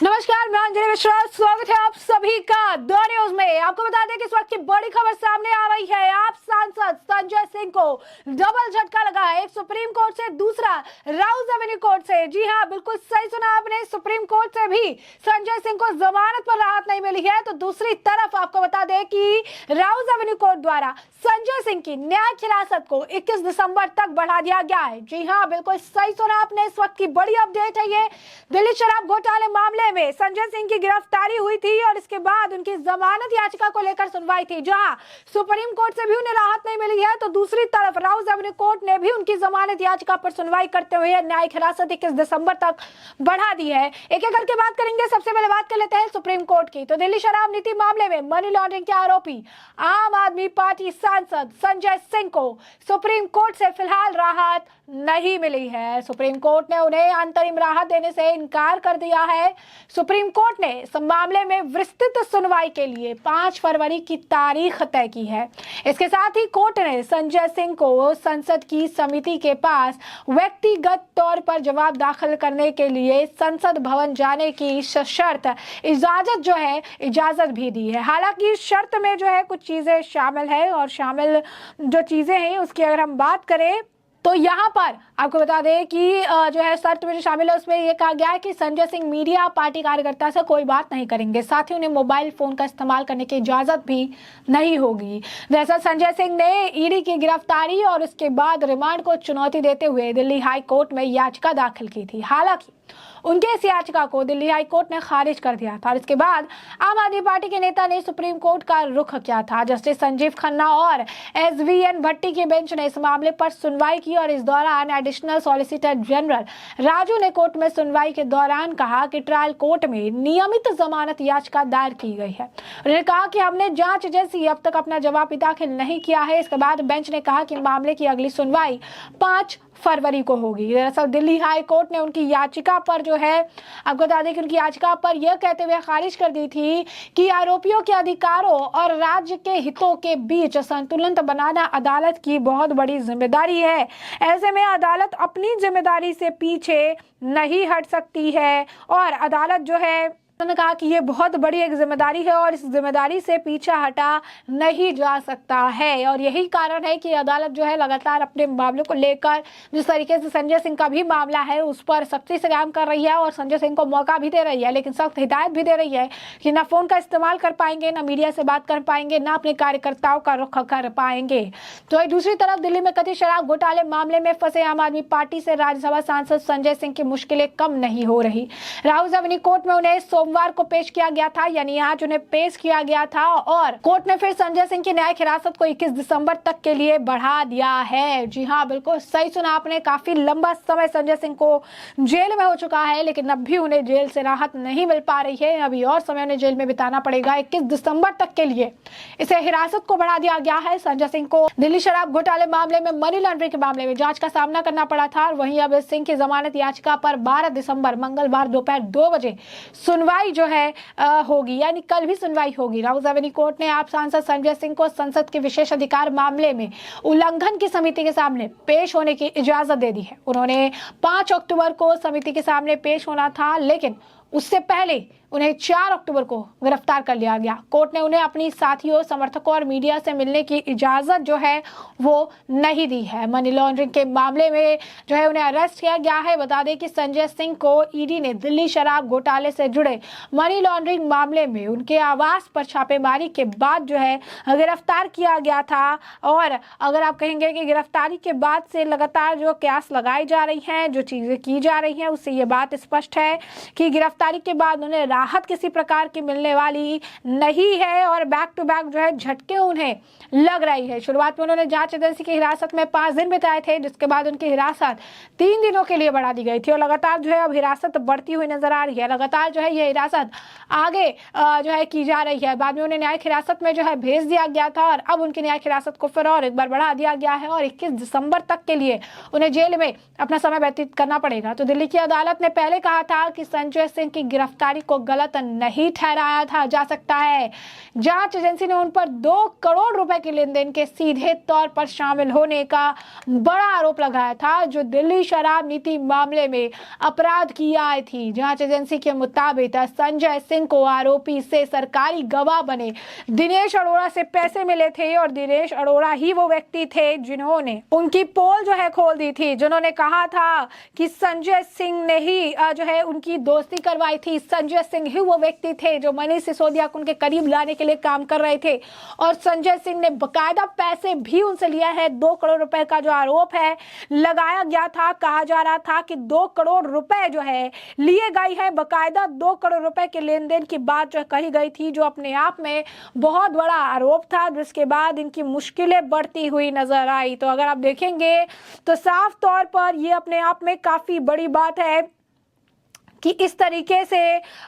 नमस्कार, मैं अंजलि मिश्रा। स्वागत है आप सभी का द न्यूज में। आपको बता दें कि इस वक्त की बड़ी खबर सामने आ रही है। आप सांसद संजय सिंह को डबल झटका लगा है, एक सुप्रीम कोर्ट से, दूसरा राउज एवेन्यू कोर्ट से। जी हां, बिल्कुल सही सुना आपने, सुप्रीम कोर्ट से भी संजय सिंह को जमानत पर राहत नहीं मिली है, तो दूसरी तरफ आपको बता दें कि राउज एवेन्यू कोर्ट द्वारा संजय सिंह की न्यायिक हिरासत को 21 दिसंबर तक बढ़ा दिया गया है। जी हां, बिल्कुल सही सुना आपने, इस वक्त की बड़ी अपडेट है ये। दिल्ली शराब घोटाले मामले में संजय सिंह की गिरफ्तारी हुई थी और इसके बाद उनकी जमानत याचिका को लेकर सुनवाई थी, जहां सुप्रीम कोर्ट से भी उन्हें राहत नहीं मिली है, तो दूसरी तरफ राउज एवेन्यू कोर्ट ने भी उनकी जमानत याचिका पर सुनवाई करते हुए न्यायिक हिरासत 21 दिसंबर तक बढ़ा दी है। एक एक करके बात करेंगे। सबसे पहले बात कर लेते हैं सुप्रीम कोर्ट की। तो दिल्ली शराब नीति मामले में मनी लॉन्ड्रिंग के आरोपी आम आदमी पार्टी सांसद संजय सिंह को सुप्रीम कोर्ट से फिलहाल राहत नहीं मिली है। सुप्रीम कोर्ट ने उन्हें अंतरिम राहत देने से इनकार कर दिया है। सुप्रीम कोर्ट ने इस मामले में विस्तृत सुनवाई के लिए 5 फरवरी की तारीख तय की है। इसके साथ ही कोर्ट ने संजय सिंह को संसद की समिति के पास व्यक्तिगत तौर पर जवाब दाखिल करने के लिए संसद भवन जाने की सशर्त इजाजत भी दी है। हालांकि शर्त में जो है कुछ चीजें शामिल है, और शामिल जो चीजें हैं उसकी अगर हम बात करें तो यहाँ पर आपको बता दें कि जो है शर्त में जो शामिल है उसमें ये कहा गया है कि संजय सिंह मीडिया पार्टी कार्यकर्ता से कोई बात नहीं करेंगे, साथ ही उन्हें मोबाइल फोन का इस्तेमाल करने की इजाजत भी नहीं होगी। दरअसल संजय सिंह ने ईडी की गिरफ्तारी और उसके बाद रिमांड को चुनौती देते हुए दिल्ली हाई कोर्ट में याचिका दाखिल की थी। हालांकि उनके इस याचिका को दिल्ली हाई कोर्ट ने खारिज कर दिया था और इसके बाद आम आदमी पार्टी के नेता ने सुप्रीम कोर्ट का रुख किया था। जस्टिस संजीव खन्ना और SVN भट्टी की बेंच ने इस मामले पर सुनवाई की और इस दौरान एडिशनल सॉलिसिटर जनरल राजू ने कोर्ट में सुनवाई के दौरान कहा कि ट्रायल कोर्ट में नियमित जमानत याचिका दायर की गई है। उन्होंने कहा कि हमने जांच एजेंसी अब तक अपना जवाब दाखिल नहीं किया है। इसके बाद बेंच ने कहा कि मामले की अगली सुनवाई 5 फरवरी को होगी। दरअसल दिल्ली हाई कोर्ट ने उनकी याचिका पर जो है आपको बता दें कि उनकी याचिका पर यह कहते हुए खारिज कर दी थी कि आरोपियों के अधिकारों और राज्य के हितों के बीच संतुलन बनाना अदालत की बहुत बड़ी जिम्मेदारी है। ऐसे में अदालत अपनी जिम्मेदारी से पीछे नहीं हट सकती है और अदालत जो है उन्होंने कहा कि ये बहुत बड़ी एक जिम्मेदारी है और इस जिम्मेदारी से पीछा हटा नहीं जा सकता है। और यही कारण है कि अदालत जो है लगातार अपने मामले को लेकर जिस तरीके से संजय सिंह का भी मामला है उस पर सख्ती से काम कर रही है और संजय सिंह को मौका भी दे रही है, लेकिन सख्त हिदायत भी दे रही है कि ना फोन का इस्तेमाल कर पाएंगे, ना मीडिया से बात कर पाएंगे, ना अपने कार्यकर्ताओं का रुख कर पाएंगे। तो दूसरी तरफ दिल्ली में कथित शराब घोटाले मामले में फंसे आम आदमी पार्टी से राज्यसभा सांसद संजय सिंह की मुश्किलें कम नहीं हो रही। राउज एवेन्यू कोर्ट में उन्हें सोमवार को पेश किया गया था, यानी आज उन्हें पेश किया गया था और कोर्ट ने फिर संजय सिंह की न्यायिक हिरासत को 21 दिसंबर तक के लिए बढ़ा दिया है। जी हां, बिल्कुल सही सुना आपने, काफी लंबा समय संजय सिंह को जेल में हो चुका है, लेकिन अब भी उन्हें जेल से राहत नहीं मिल पा रही है। अभी और समय उन्हें जेल में बिताना पड़ेगा। 21 दिसंबर तक के लिए इसे हिरासत को बढ़ा दिया गया है। संजय सिंह को दिल्ली शराब घोटाले मामले में, मनी लॉन्ड्रिंग के मामले में जांच का सामना करना पड़ा था और वहीं अब सिंह की जमानत याचिका पर 12 दिसंबर मंगलवार दोपहर 2 बजे सुनवाई जो है होगी, यानी कल भी सुनवाई होगी। राउज एवेन्यू कोर्ट ने आप सांसद संजय सिंह को संसद के विशेष अधिकार मामले में उल्लंघन की समिति के सामने पेश होने की इजाजत दे दी है। उन्होंने 5 अक्टूबर को समिति के सामने पेश होना था, लेकिन उससे पहले उन्हें 4 अक्टूबर को गिरफ्तार कर लिया गया। कोर्ट ने उन्हें अपनी साथियों, समर्थकों और मीडिया से मिलने की इजाजत जो है वो नहीं दी है। मनी लॉन्ड्रिंग के मामले में जो है उन्हें अरेस्ट किया गया है। बता दें कि संजय सिंह को ईडी ने दिल्ली शराब घोटाले से जुड़े मनी लॉन्ड्रिंग मामले में उनके आवास पर छापेमारी के बाद जो है गिरफ्तार किया गया था। और अगर आप कहेंगे कि गिरफ्तारी के बाद से लगातार जो कयास लगाई जा रही हैं, जो चीजें की जा रही हैं, उससे ये बात स्पष्ट है कि गिरफ्तारी के बाद उन्हें राहत किसी प्रकार की मिलने वाली नहीं है और बैक टू बैक जो है झटके उन्हें लग रही है। शुरुआत में उन्होंने जांच एजेंसी की हिरासत में 5 दिन बिताए थे, जिसके बाद उनकी हिरासत 3 दिनों के लिए बढ़ा दी गई थी और लगातार जो है अब हिरासत बढ़ती हुई नजर आ रही है। लगातार जो है ये हिरासत आगे जो है की जा रही है। बाद में उन्हें न्यायिक हिरासत में जो है भेज दिया गया था और अब उनकी न्यायिक हिरासत को फिर और एक बार बढ़ा दिया गया है और 21 दिसंबर तक के लिए उन्हें जेल में अपना समय व्यतीत करना पड़ेगा। तो दिल्ली की अदालत ने पहले कहा था कि संजय सिंह उनकी गिरफ्तारी को गलत नहीं ठहराया जा सकता है। जांच एजेंसी ने उन पर 2 करोड़ रुपए के लेन देन के सीधे तौर पर शामिल होने का बड़ा आरोप लगाया था, जो दिल्ली शराब नीति मामले में अपराध की आय थी। जांच एजेंसी के मुताबिक संजय सिंह को आरोपी से सरकारी गवाह बने दिनेश अरोड़ा से पैसे मिले थे और दिनेश अरोड़ा ही वो व्यक्ति थे जिन्होंने उनकी पोल जो है खोल दी थी, जिन्होंने कहा था कि संजय सिंह ने ही जो है उनकी दोस्ती करवाई थी। संजय सिंह ही वो व्यक्ति थे जो मनीष सिसोदिया को उनके करीब लाने के लिए काम कर रहे थे और संजय सिंह ने बकायदा पैसे भी उनसे लिया है। 2 करोड़ रुपए का जो आरोप है लगाया गया था, कहा जा रहा था कि 2 करोड़ रुपए जो है लिए गए हैं, बकायदा 2 करोड़ रुपए के लेन देन की बात जो कही गई थी, जो अपने आप में बहुत बड़ा आरोप था, जिसके बाद इनकी मुश्किलें बढ़ती हुई नजर आई। तो अगर आप देखेंगे तो साफ तौर पर ये अपने आप में काफी बड़ी बात है कि इस तरीके से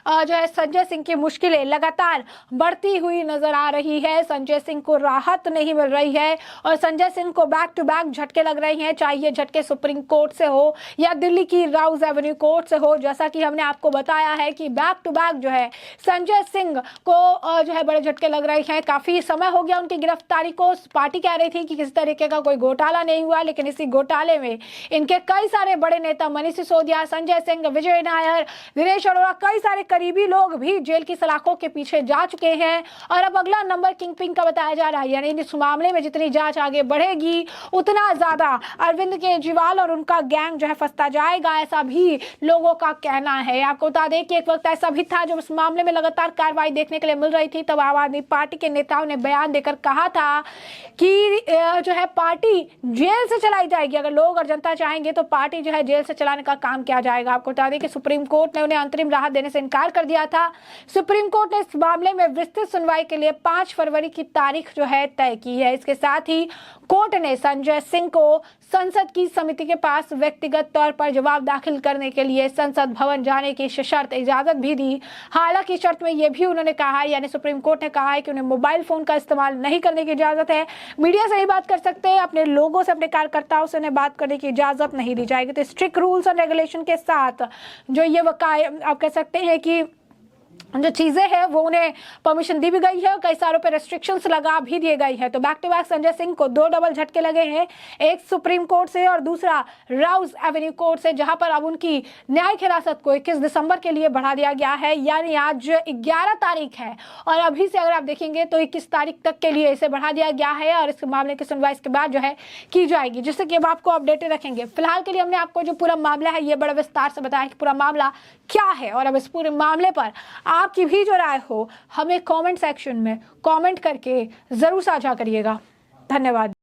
जो है संजय सिंह की मुश्किलें लगातार बढ़ती हुई नजर आ रही है। संजय सिंह को राहत नहीं मिल रही है और संजय सिंह को बैक टू बैक झटके लग रहे हैं, चाहे ये झटके सुप्रीम कोर्ट से हो या दिल्ली की राउज एवेन्यू कोर्ट से हो। जैसा कि हमने आपको बताया है कि बैक टू बैक जो है संजय सिंह को जो है बड़े झटके लग रहे हैं। काफी समय हो गया उनकी गिरफ्तारी को। पार्टी कह रही थी कि किसी तरीके का कोई घोटाला नहीं हुआ, लेकिन इसी घोटाले में इनके कई सारे बड़े नेता मनीष सिसोदिया, संजय सिंह, विजय नायर, दिनेश अरोड़ा, कई सारे करीबी लोग भी जेल की सलाखों के पीछे जा चुके हैं। और अब अगला नंबर किंगपिन का बताया जा रहा है, यानी इस मामले में जितनी जांच आगे बढ़ेगी उतना ज्यादा अरविंद केजरीवाल और उनका गैंग जो है फंसता जाएगा, ऐसा भी लोगों का कहना है। आपको बता दें कि एक वक्त ऐसा भी था जब इस मामले में लगातार कार्रवाई देखने के लिए मिल रही थी, तब आम आदमी पार्टी के नेताओं ने बयान देकर कहा था कि जो है पार्टी जेल से चलाई जाएगी। अगर लोग और जनता चाहेंगे तो पार्टी जो है जेल से चलाने का काम किया जाएगा। आपको बता दें कि सुप्रीम कोर्ट ने उन्हें अंतरिम राहत देने से इनकार कर दिया था। सुप्रीम कोर्ट ने इस मामले में विस्तृत सुनवाई के लिए 5 फरवरी की तारीख जो है तय की है। इसके साथ ही कोर्ट ने संजय सिंह को संसद की समिति के पास व्यक्तिगत तौर पर जवाब दाखिल करने के लिए संसद भवन जाने की सशर्त इजाजत भी दी। हालांकि शर्त में यह भी उन्होंने कहा है, यानी सुप्रीम कोर्ट ने कहा है कि उन्हें मोबाइल फोन का इस्तेमाल नहीं करने की इजाजत है। मीडिया से ही बात कर सकते हैं, अपने लोगों से, अपने कार्यकर्ताओं से उन्हें बात करने की इजाजत नहीं दी जाएगी। तो स्ट्रिक्ट रूल्स और रेगुलेशन के साथ जो ये आप कह सकते हैं कि जो चीजें हैं वो उन्हें परमिशन दी भी गई है और कई सारों पे रेस्ट्रिक्शंस लगा भी दिए गई है। तो back to back Sanjay Singh को 2 डबल झटके लगे हैं, एक सुप्रीम कोर्ट से और दूसरा राउज एवेन्यू कोर्ट से, जहां पर अब उनकी न्यायिक हिरासत को 21 दिसंबर के लिए बढ़ा दिया गया है। यानी आज 11 तारीख है और अभी से अगर आप देखेंगे तो 21 तारीख तक के लिए इसे बढ़ा दिया गया है और इस मामले की सुनवाई इसके बाद जो है की जाएगी, जिससे कि अब आपको अपडेटेड रखेंगे। फिलहाल के लिए हमने आपको जो पूरा मामला है ये बड़ा विस्तार से बताया कि पूरा मामला क्या है और अब इस पूरे मामले पर आपकी भी जो राय हो हमें कमेंट सेक्शन में कमेंट करके जरूर साझा करिएगा। धन्यवाद।